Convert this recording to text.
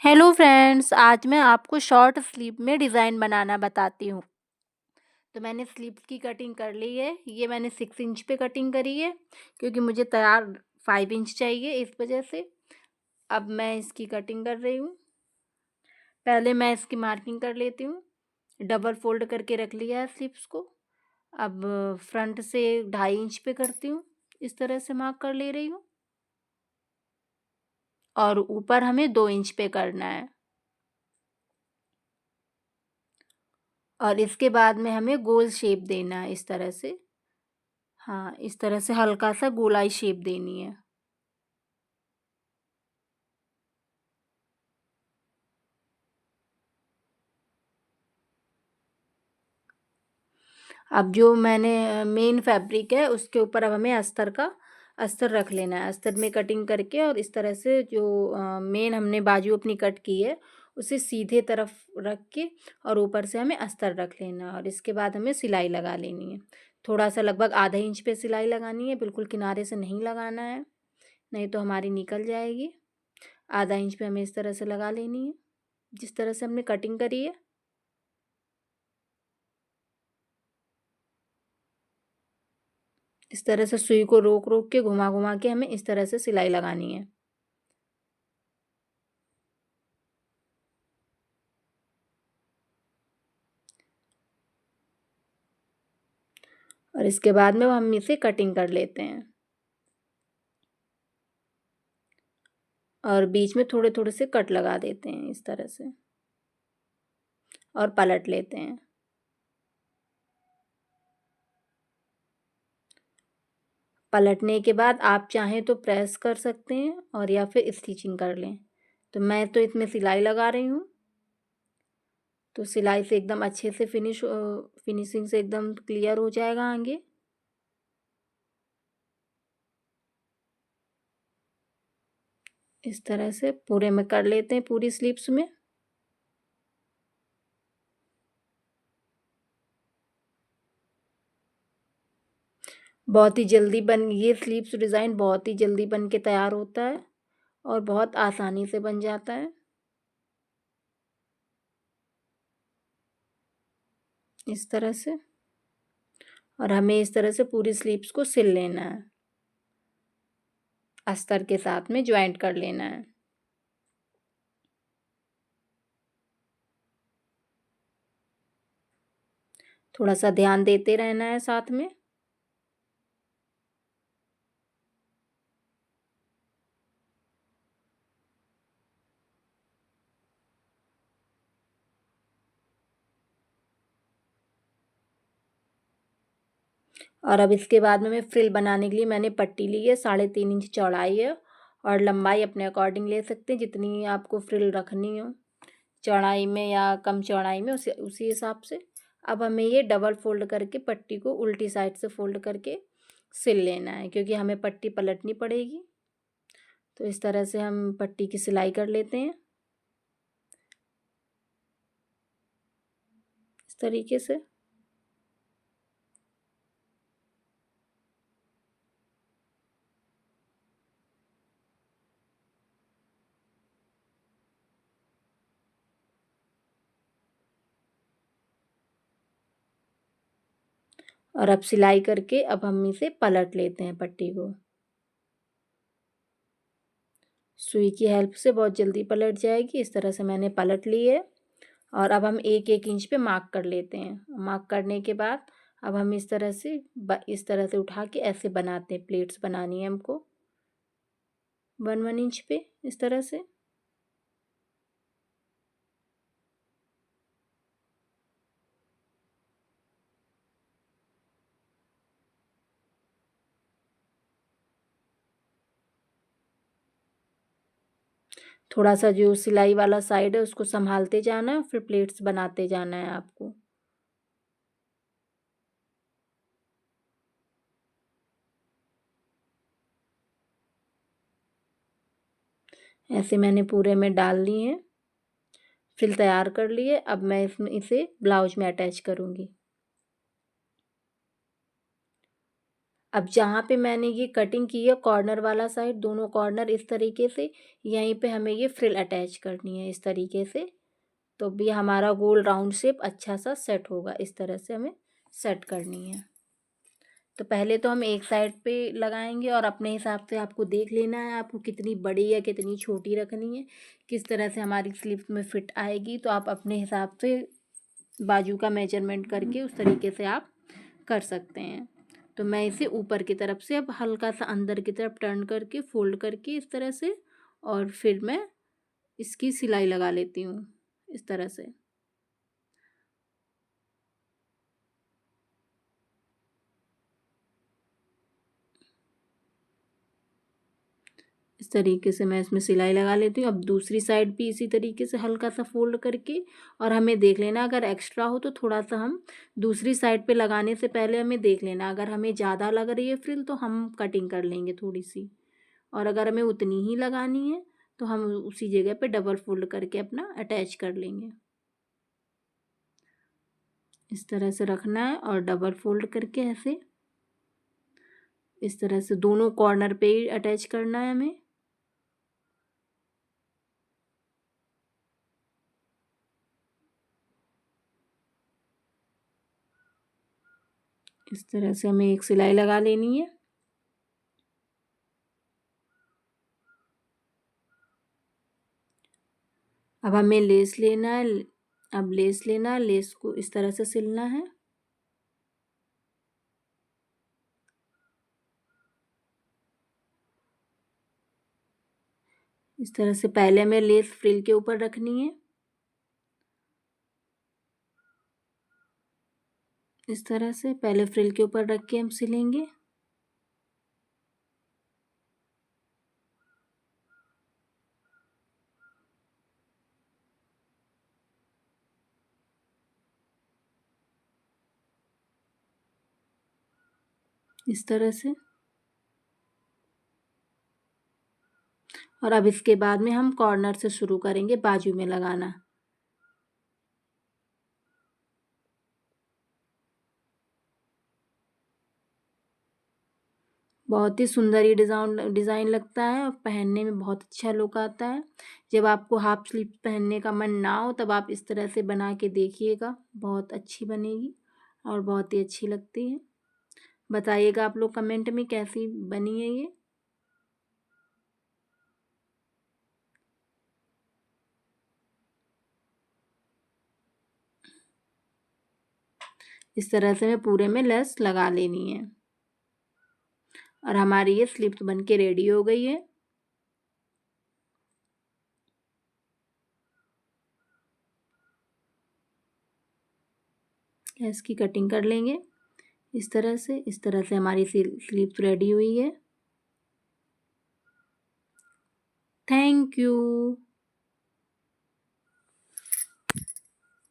Hello friends, आज मैं आपको शॉर्ट स्लीव में डिज़ाइन बनाना बताती हूँ। तो मैंने स्लीव्स की कटिंग कर ली है। ये मैंने 6 इंच पे कटिंग करी है क्योंकि मुझे तैयार 5 इंच चाहिए, इस वजह से। अब मैं इसकी कटिंग कर रही हूँ। पहले मैं इसकी मार्किंग कर लेती हूँ। डबल फोल्ड करके रख लिया है स्लीव्स को। अब फ्रंट से 2.5 इंच पे करती हूँ। इस तरह से मार्क कर ले रही हूँ और ऊपर हमें 2 इंच पे करना है। और इसके बाद में हमें गोल शेप देना है इस तरह से। हाँ, इस तरह से हल्का सा गोलाई शेप देनी है। अब जो मैंने मेन फैब्रिक है उसके ऊपर अब हमें अस्तर रख लेना है। अस्तर में कटिंग करके और इस तरह से जो मेन हमने बाजू अपनी कट की है उसे सीधे तरफ रख के और ऊपर से हमें अस्तर रख लेना है और इसके बाद हमें सिलाई लगा लेनी है। थोड़ा सा लगभग आधा इंच पे सिलाई लगानी है, बिल्कुल किनारे से नहीं लगाना है, नहीं तो हमारी निकल जाएगी। आधा इंच पे हमें इस तरह से लगा लेनी है, जिस तरह से हमने कटिंग करी है। इस तरह से सुई को रोक रोक के घुमा घुमा के हमें इस तरह से सिलाई लगानी है। और इसके बाद में हम इसे कटिंग कर लेते हैं और बीच में थोड़े थोड़े से कट लगा देते हैं इस तरह से और पलट लेते हैं। पलटने के बाद आप चाहें तो प्रेस कर सकते हैं और या फिर स्टिचिंग कर लें। तो मैं तो इसमें सिलाई लगा रही हूँ। तो सिलाई से एकदम अच्छे से फिनिशिंग से एकदम क्लियर हो जाएगा आगे। इस तरह से पूरे में कर लेते हैं, पूरी स्लीव्स में। ये स्लीव्स डिज़ाइन बहुत ही जल्दी बन के तैयार होता है और बहुत आसानी से बन जाता है इस तरह से। और हमें इस तरह से पूरी स्लीव्स को सिल लेना है, अस्तर के साथ में ज्वाइंट कर लेना है। थोड़ा सा ध्यान देते रहना है साथ में। और अब इसके बाद में मैं फ्रिल बनाने के लिए मैंने पट्टी ली है, 3.5 इंच चौड़ाई है और लंबाई अपने अकॉर्डिंग ले सकते हैं, जितनी आपको फ्रिल रखनी हो, चौड़ाई में या कम चौड़ाई में, उसी उसी हिसाब से। अब हमें ये डबल फोल्ड करके पट्टी को उल्टी साइड से फोल्ड करके सिल लेना है क्योंकि हमें पट्टी पलटनी पड़ेगी। तो इस तरह से हम पट्टी की सिलाई कर लेते हैं इस तरीके से। और अब सिलाई करके अब हम इसे पलट लेते हैं पट्टी को। सुई की हेल्प से बहुत जल्दी पलट जाएगी। इस तरह से मैंने पलट ली है और अब हम 1-1 इंच पे मार्क कर लेते हैं। मार्क करने के बाद अब हम इस तरह से उठा के ऐसे बनाते हैं। प्लेट्स बनानी है हमको 1-1 इंच पे इस तरह से। थोड़ा सा जो सिलाई वाला साइड है उसको संभालते जाना है, फिर प्लेट्स बनाते जाना है आपको। ऐसे मैंने पूरे में डाल ली है, फ्रिल तैयार कर ली है। अब मैं इसमें इसे ब्लाउज में अटैच करूँगी। अब जहाँ पे मैंने ये कटिंग की है कॉर्नर वाला साइड, दोनों कॉर्नर इस तरीके से, यहीं पे हमें ये फ्रिल अटैच करनी है इस तरीके से। तो भी हमारा गोल राउंड शेप अच्छा सा सेट होगा, इस तरह से हमें सेट करनी है। तो पहले तो हम एक साइड पे लगाएंगे और अपने हिसाब से आपको देख लेना है आपको कितनी बड़ी या कितनी छोटी रखनी है, किस तरह से हमारी स्लीव में फिट आएगी। तो आप अपने हिसाब से बाजू का मेजरमेंट करके उस तरीके से आप कर सकते हैं। तो मैं इसे ऊपर की तरफ से अब हल्का सा अंदर की तरफ टर्न करके फोल्ड करके इस तरह से, और फिर मैं इसकी सिलाई लगा लेती हूँ इस तरह से। इस तरीके से मैं इसमें सिलाई लगा लेती हूँ। अब दूसरी साइड भी इसी तरीके से हल्का सा फोल्ड करके, और हमें देख लेना अगर एक्स्ट्रा हो तो थोड़ा सा हम दूसरी साइड पे लगाने से पहले हमें देख लेना, अगर हमें ज़्यादा लग रही है फ्रिल तो हम कटिंग कर लेंगे थोड़ी सी, और अगर हमें उतनी ही लगानी है तो हम उसी जगह पे डबल फोल्ड करके अपना अटैच कर लेंगे। इस तरह से रखना है और डबल फोल्ड करके ऐसे इस तरह से दोनों कॉर्नर पे ही अटैच करना है हमें। इस तरह से हमें एक सिलाई लगा लेनी है। अब हमें लेस लेना है। अब लेस लेना है, लेस को इस तरह से सिलना है। इस तरह से पहले हमें लेस फ्रिल के ऊपर रखनी है, इस तरह से पहले फ्रिल के ऊपर रख के हम सिलेंगे। इस तरह से। और अब इसके बाद में हम कॉर्नर से शुरू करेंगे बाजू में लगाना। बहुत ही सुंदर ये डिज़ाइन लगता है और पहनने में बहुत अच्छा लुक आता है। जब आपको हाफ स्लीव पहनने का मन ना हो तब आप इस तरह से बना के देखिएगा, बहुत अच्छी बनेगी और बहुत ही अच्छी लगती है। बताइएगा आप लोग कमेंट में कैसी बनी है ये। इस तरह से हमें पूरे में लेस लगा लेनी है और हमारी ये स्लीव्स बन के रेडी हो गई है। इसकी कटिंग कर लेंगे इस तरह से हमारी स्लीव्स रेडी हुई है। Thank you.